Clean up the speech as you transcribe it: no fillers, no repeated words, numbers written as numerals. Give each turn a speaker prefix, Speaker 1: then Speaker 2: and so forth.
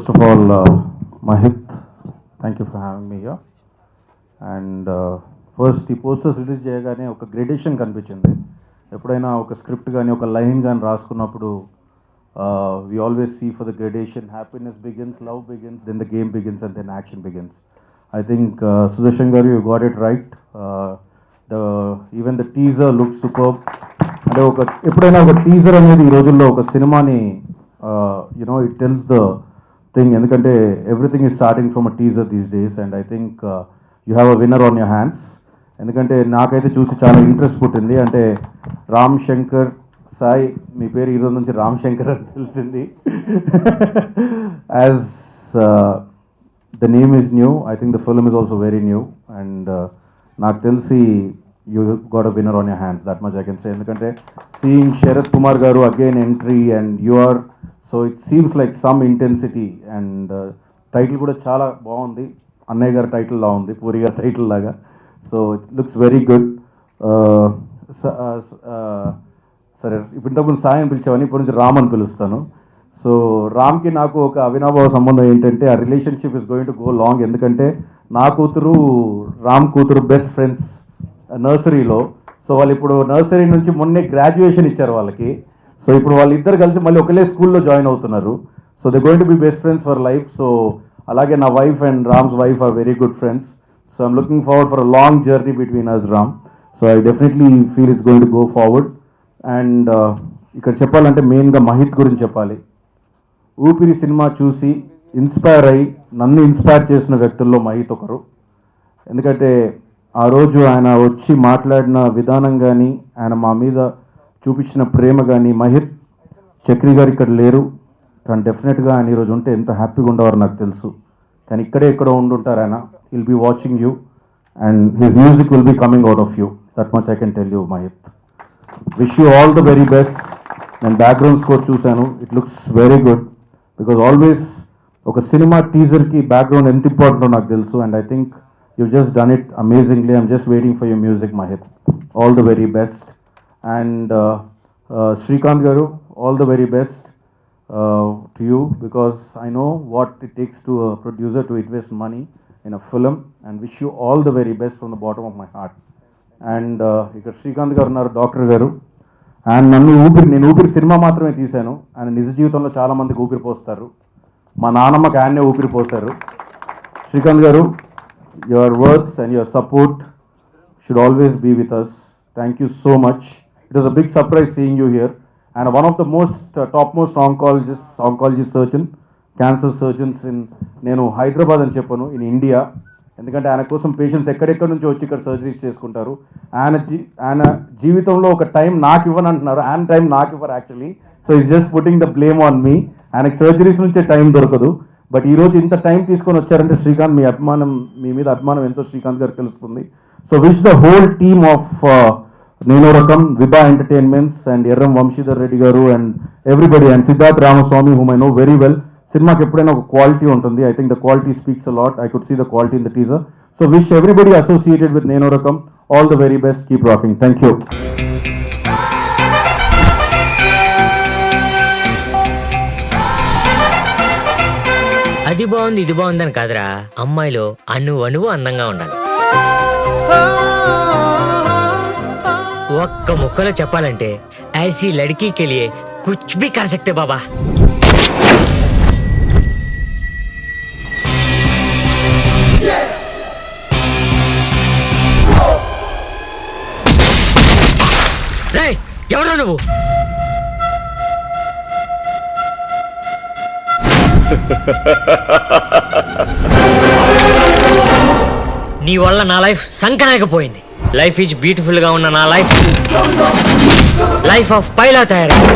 Speaker 1: First of all, Mahit, thank you for having me here. And first ఈ posters release చేయగానే ఒక gradation కనిపించింది. ఎప్పుడైనా ఒక స్క్రిప్ట్ కానీ ఒక లైన్ కానీ రాసుకున్నప్పుడు we always see for the gradation, happiness begins, love begins, then the game begins, and then action begins. I think Sudarshan garu, you got it right. Even the teaser looks superb. అంటే ఒక ఎప్పుడైనా ఒక teaser అనేది ఈ రోజుల్లో ఒక సినిమాని you know it tells the thing, ఎందుకంటే everything is starting from a teaser these days. And I think you have a winner on your hands. ఎందుకంటే నాకైతే చూసి చాలా ఇంట్రెస్ట్ పుట్టింది. అంటే రామ్ శంకర్ సాయి, మీ పేరు ఈరోజు నుంచి రామ్ శంకర్ అని తెలిసింది. As the name is new, I think the film is also very new. And నాకు తెలిసి you got a winner on your hands, that much I can say. ఎందుకంటే సీయింగ్ శరత్ కుమార్ గారు again entry and you are, so it seems like some intensity. అండ్ title కూడా చాలా బాగుంది, అన్నయ్య గారి టైటిల్ లా ఉంది, పూరి గారి టైటిల్ లాగా. So it looks very good. సరే, ఇప్పుడు ఇంతకుముందు సాయి అని పిలిచామని ఇప్పటి నుంచి రామ్ అని పిలుస్తాను. సో రామ్కి నాకు ఒక అవినాభావ సంబంధం ఏంటంటే ఆ relationship is going to go long. ఎందుకంటే నా కూతురు రామ్ కూతురు బెస్ట్ ఫ్రెండ్స్ నర్సరీలో. సో వాళ్ళు ఇప్పుడు నర్సరీ నుంచి మొన్నే గ్రాడ్యుయేషన్ ఇచ్చారు వాళ్ళకి. సో ఇప్పుడు వాళ్ళిద్దరు కలిసి మళ్ళీ ఒకలే స్కూల్లో జాయిన్ అవుతున్నారు. So they going to be best friends for life. So అలాగే నా wife and Ram's wife are very good friends. So I'm looking forward for a long journey between us, Ram. So I definitely feel it's going to go forward. And ఇక్కడ చెప్పాలంటే మెయిన్గా మహిత్ గురించి చెప్పాలి. ఊపిరి cinema చూసి inspire అయ్యి నన్ను ఇన్స్పైర్ చేసిన వ్యక్తుల్లో మహిత్ ఒకరు. ఎందుకంటే ఆ రోజు ఆయన వచ్చి మాట్లాడిన విధానం కానీ, ఆయన మా మీద చూపించిన ప్రేమ కానీ, మహిత్ చక్రి గారు ఇక్కడ లేరు, కానీ డెఫినెట్గా ఆయన ఈరోజు ఉంటే ఎంత హ్యాపీగా ఉండేవారు నాకు తెలుసు. కానీ ఇక్కడే ఎక్కడో ఉండుంటారు ఆయన. Will be watching you and his music will be coming out of you, that much I can tell you Mahith. Wish you all the very best. నేను బ్యాక్గ్రౌండ్ స్కోర్ చూశాను, it looks very good. Because always ఒక cinema టీజర్కి background ఎంత ఇంపార్టెంటో నాకు తెలుసు. And I think you've just done it amazingly. I'm just waiting for your music, Mahit. All the very best. And Srikanth garu, all the very best to you, because I know what it takes to a producer to invest money in a film, and wish you all the very best from the bottom of my heart. And ఇక్కడ శ్రీకాంత్ గారు ఉన్నారు, doctor గారు. And నేను ఊపిరి cinema మాత్రమే తీశాను. ఆయన నిజ జీవితంలో చాలామందికి ఊపిరి పోస్తారు. మా నాన్నమ్మకి ఆయన్నే ఊపిరి పోస్తారు. శ్రీకాంత్ గారు, your words and your support should always be with us. Thank you so much. It was a big surprise seeing you here. And one of the topmost oncology surgeon, cancer surgeons in నేను హైదరాబాద్ అని చెప్పాను, in India. ఎందుకంటే ఆయన కోసం patients ఎక్కడెక్కడి నుంచి వచ్చి ఇక్కడ సర్జరీస్ చేసుకుంటారు. ఆయన జీవితంలో ఒక టైం నాకు ఇవ్వను అంటున్నారు, ఆయన టైం నాకు ఇవ్వరు actually. So is just putting the blame on me. ఆయనకి సర్జరీస్ నుంచే టైం దొరకదు. బట్ ఈరోజు ఇంత టైం తీసుకొని వచ్చారంటే శ్రీకాంత్, మీ మీద అభిమానం ఎంతో శ్రీకాంత్ గారికి తెలుస్తుంది. So wish the whole team of Nenu Rakam, Vibha entertainments and Erram Vamshidhar Reddy garu and everybody, and Siddharth Ramaswamy, whom I know very well. సినిమాకి ఎప్పుడైనా ఒక క్వాలిటీ ఉంటుంది. I think the quality speaks a lot. I could see the quality in the teaser. So wish everybody associated with Nenu Rakam all the very best. Keep rocking. Thank you.
Speaker 2: అది బాగుంది ఇది బాగుందని కాదురా, అమ్మాయిలో అణువు అందంగా ఉండాలి. ఒక్క ముక్కలో చెప్పాలంటే ఐసీ లड़की के लिए कुछ भी कर सकते बाबा. రేయ్, ఎవరు నువ్వు? నీ వల్ల నా లైఫ్ సంకనాకపోయింది. లైఫ్ ఈజ్ బ్యూటిఫుల్ గా ఉన్న నా లైఫ్ ఆఫ్ పైలా తయారైంది.